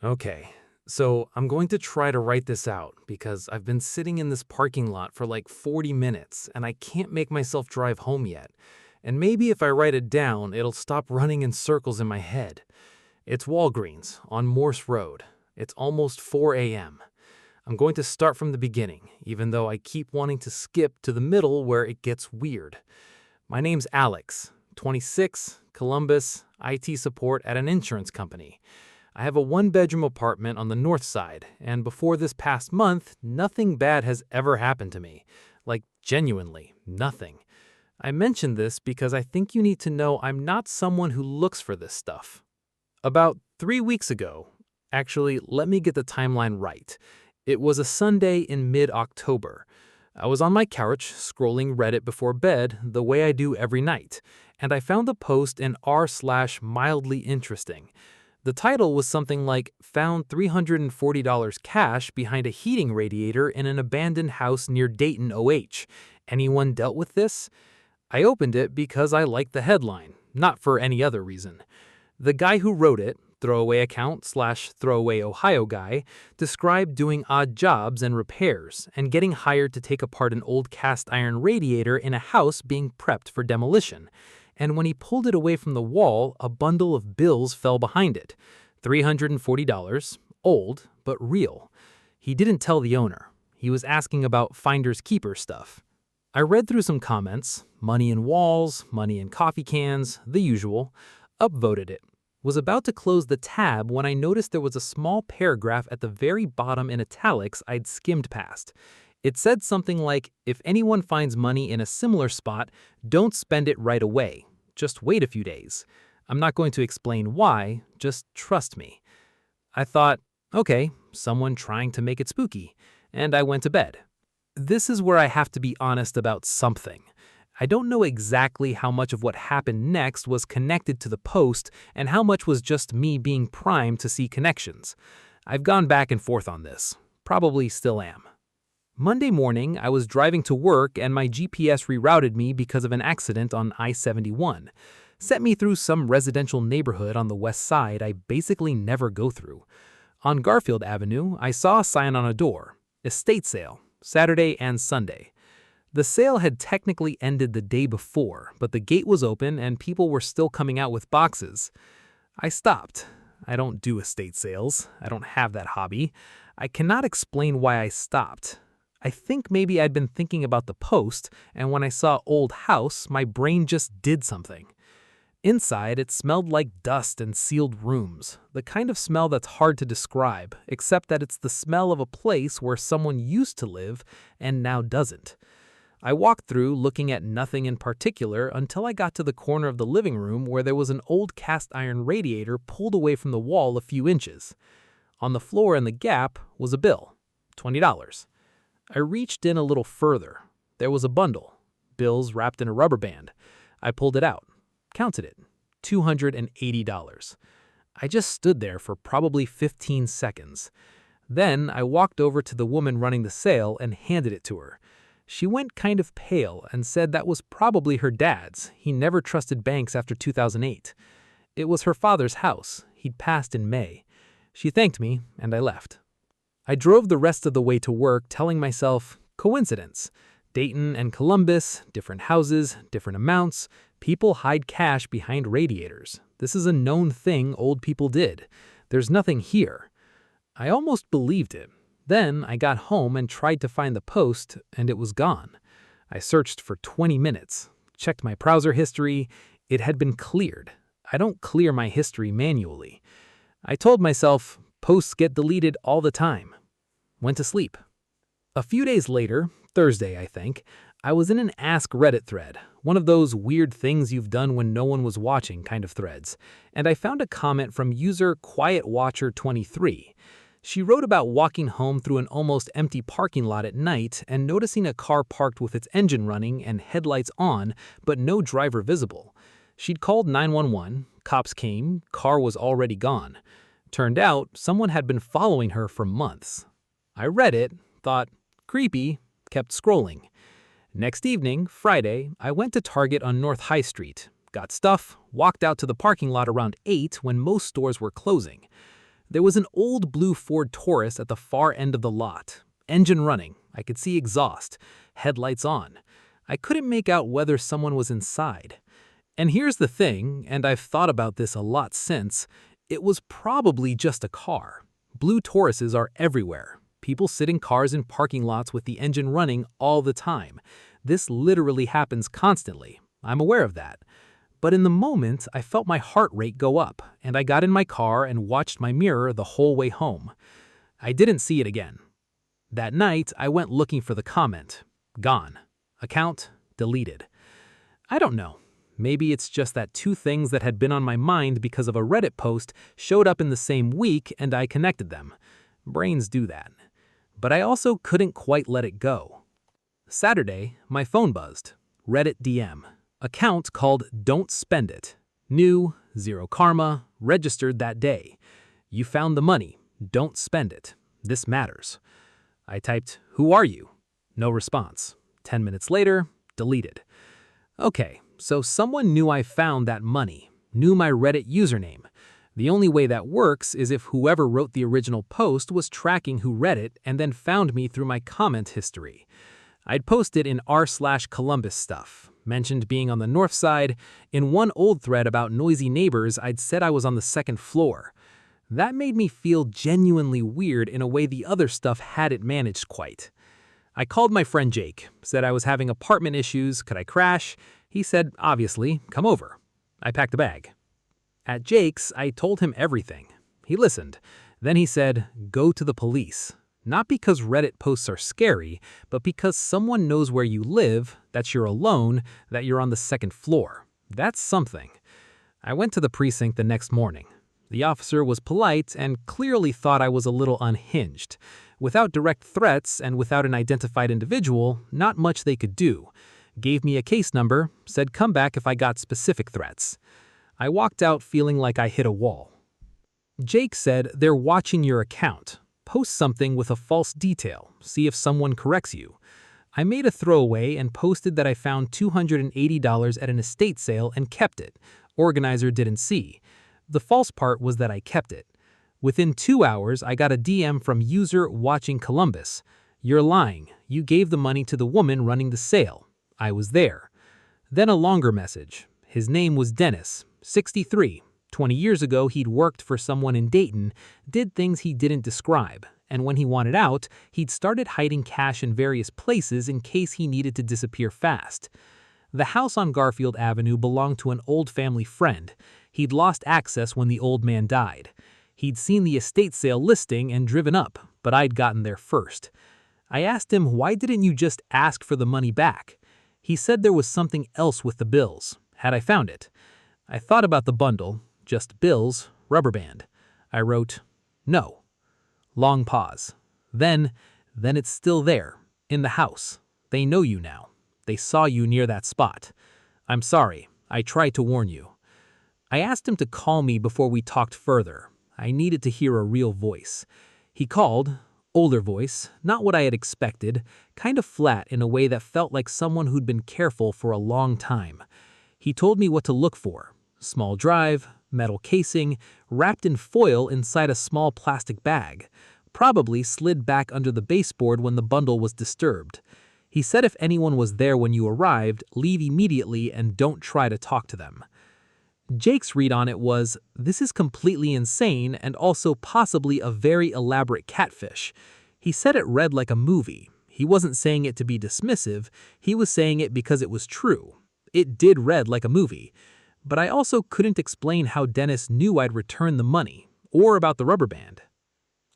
Okay, so I'm going to try to write this out because I've been sitting in this parking lot for like 40 minutes and I can't make myself drive home yet. And maybe if I write it down, it'll stop running in circles in my head. It's Walgreens on Morse Road. It's almost 4 a.m. I'm going to start from the beginning, even though I keep wanting to skip to the middle where it gets weird. My name's Alex, 26, Columbus, IT support at an insurance company. I have a one-bedroom apartment on the north side, and before this past month, nothing bad has ever happened to me. Like, genuinely, nothing. I mention this because I think you need to know I'm not someone who looks for this stuff. About 3 weeks ago, actually, let me get the timeline right. It was a Sunday in mid-October. I was on my couch scrolling Reddit before bed the way I do every night, and I found a post in r/mildly interesting. The title was something like, "Found $340 cash behind a heating radiator in an abandoned house near Dayton, OH. Anyone dealt with this?" I opened it because I liked the headline, not for any other reason. The guy who wrote it, throwaway account/throwaway Ohio guy, described doing odd jobs and repairs and getting hired to take apart an old cast iron radiator in a house being prepped for demolition. And when he pulled it away from the wall, a bundle of bills fell behind it. $340, old, but real. He didn't tell the owner. He was asking about finders keepers stuff. I read through some comments, money in walls, money in coffee cans, the usual, upvoted it. Was about to close the tab when I noticed there was a small paragraph at the very bottom in italics I'd skimmed past. It said something like, "If anyone finds money in a similar spot, don't spend it right away. Just wait a few days. I'm not going to explain why, just trust me." I thought, okay, someone trying to make it spooky, and I went to bed. This is where I have to be honest about something. I don't know exactly how much of what happened next was connected to the post and how much was just me being primed to see connections. I've gone back and forth on this. Probably still am. Monday morning, I was driving to work and my GPS rerouted me because of an accident on I-71. Sent me through some residential neighborhood on the west side I basically never go through. On Garfield Avenue, I saw a sign on a door, estate sale, Saturday and Sunday. The sale had technically ended the day before, but the gate was open and people were still coming out with boxes. I stopped. I don't do estate sales. I don't have that hobby. I cannot explain why I stopped. I think maybe I'd been thinking about the post, and when I saw old house, my brain just did something. Inside, it smelled like dust and sealed rooms, the kind of smell that's hard to describe, except that it's the smell of a place where someone used to live and now doesn't. I walked through looking at nothing in particular until I got to the corner of the living room where there was an old cast iron radiator pulled away from the wall a few inches. On the floor in the gap was a bill, $20. I reached in a little further. There was a bundle, bills wrapped in a rubber band. I pulled it out, counted it, $280. I just stood there for probably 15 seconds. Then I walked over to the woman running the sale and handed it to her. She went kind of pale and said that was probably her dad's. He never trusted banks after 2008. It was her father's house. He'd passed in May. She thanked me, and I left. I drove the rest of the way to work telling myself, coincidence. Dayton and Columbus, different houses, different amounts. People hide cash behind radiators. This is a known thing old people did. There's nothing here. I almost believed it. Then I got home and tried to find the post, and it was gone. I searched for 20 minutes, checked my browser history. It had been cleared. I don't clear my history manually. I told myself, posts get deleted all the time. Went to sleep. A few days later, Thursday I think, I was in an Ask Reddit thread, one of those weird things you've done when no one was watching kind of threads, and I found a comment from user QuietWatcher23. She wrote about walking home through an almost empty parking lot at night and noticing a car parked with its engine running and headlights on, but no driver visible. She'd called 911, cops came, car was already gone. Turned out, someone had been following her for months. I read it, thought, creepy, kept scrolling. Next evening, Friday, I went to Target on North High Street, got stuff, walked out to the parking lot around 8 when most stores were closing. There was an old blue Ford Taurus at the far end of the lot. Engine running, I could see exhaust, headlights on. I couldn't make out whether someone was inside. And here's the thing, and I've thought about this a lot since, it was probably just a car. Blue Tauruses are everywhere. People sit in cars in parking lots with the engine running all the time. This literally happens constantly. I'm aware of that. But in the moment, I felt my heart rate go up, and I got in my car and watched my mirror the whole way home. I didn't see it again. That night, I went looking for the comment. Gone. Account deleted. I don't know. Maybe it's just that two things that had been on my mind because of a Reddit post showed up in the same week and I connected them. Brains do that. But I also couldn't quite let it go. Saturday, my phone buzzed. Reddit DM. Account called Don't Spend It. New, zero karma, registered that day. You found the money. Don't spend it. This matters. I typed, "Who are you?" No response. 10 minutes later, deleted. Okay, so someone knew I found that money, knew my Reddit username. The only way that works is if whoever wrote the original post was tracking who read it and then found me through my comment history. I'd posted in r/Columbus stuff, mentioned being on the north side. In one old thread about noisy neighbors, I'd said I was on the second floor. That made me feel genuinely weird in a way the other stuff hadn't managed quite. I called my friend Jake, said I was having apartment issues, could I crash? He said, obviously, come over. I packed a bag. At Jake's, I told him everything. He listened. Then he said, go to the police. Not because Reddit posts are scary, but because someone knows where you live, that you're alone, that you're on the second floor. That's something. I went to the precinct the next morning. The officer was polite and clearly thought I was a little unhinged. Without direct threats and without an identified individual, not much they could do. Gave me a case number, said come back if I got specific threats. I walked out feeling like I hit a wall. Jake said they're watching your account. Post something with a false detail, see if someone corrects you. I made a throwaway and posted that I found $280 at an estate sale and kept it. Organizer didn't see. The false part was that I kept it. Within 2 hours, I got a DM from user watching Columbus. You're lying. You gave the money to the woman running the sale. I was there. Then a longer message. His name was Dennis, 63. 20 years ago, he'd worked for someone in Dayton, did things he didn't describe, and when he wanted out, he'd started hiding cash in various places in case he needed to disappear fast. The house on Garfield Avenue belonged to an old family friend. He'd lost access when the old man died. He'd seen the estate sale listing and driven up, but I'd gotten there first. I asked him, why didn't you just ask for the money back? He said there was something else with the bills. Had I found it? I thought about the bundle, just bills, rubber band. I wrote, no. Long pause. Then it's still there, in the house. They know you now. They saw you near that spot. I'm sorry, I tried to warn you. I asked him to call me before we talked further. I needed to hear a real voice. He called, older voice, not what I had expected, kind of flat in a way that felt like someone who'd been careful for a long time. He told me what to look for. Small drive, metal casing, wrapped in foil inside a small plastic bag, probably slid back under the baseboard when the bundle was disturbed. He said if anyone was there when you arrived, leave immediately and don't try to talk to them. Jake's read on it was, this is completely insane and also possibly a very elaborate catfish. He said it read like a movie. He wasn't saying it to be dismissive, he was saying it because it was true. It did read like a movie. But I also couldn't explain how Dennis knew I'd returned the money, or about the rubber band.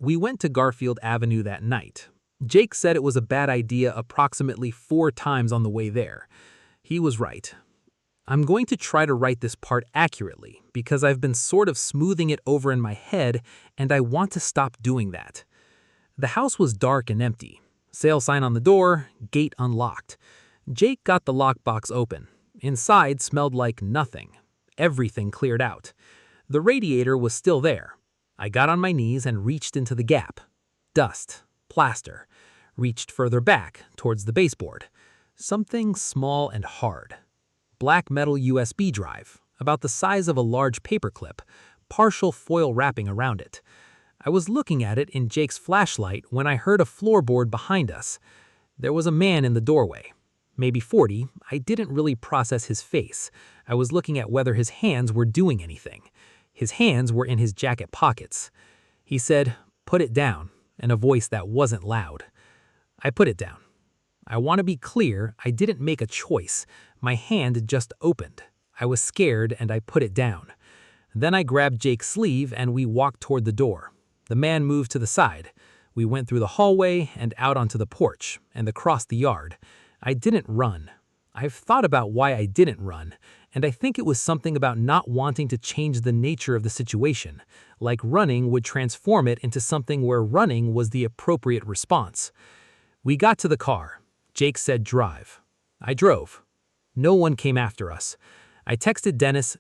We went to Garfield Avenue that night. Jake said it was a bad idea approximately 4 times on the way there. He was right. I'm going to try to write this part accurately because I've been sort of smoothing it over in my head and I want to stop doing that. The house was dark and empty. Sale sign on the door, gate unlocked. Jake got the lockbox open. Inside smelled like nothing. Everything cleared out. The radiator was still there. I got on my knees and reached into the gap. Dust. Plaster. Reached further back, towards the baseboard. Something small and hard. Black metal USB drive, about the size of a large paperclip, partial foil wrapping around it. I was looking at it in Jake's flashlight when I heard a floorboard behind us. There was a man in the doorway. Maybe 40, I didn't really process his face. I was looking at whether his hands were doing anything. His hands were in his jacket pockets. He said, "Put it down," in a voice that wasn't loud. I put it down. I want to be clear, I didn't make a choice. My hand just opened. I was scared and I put it down. Then I grabbed Jake's sleeve and we walked toward the door. The man moved to the side. We went through the hallway and out onto the porch and across the yard. I didn't run. I've thought about why I didn't run, and I think it was something about not wanting to change the nature of the situation, like running would transform it into something where running was the appropriate response. We got to the car. Jake said drive. I drove. No one came after us. I texted Dennis,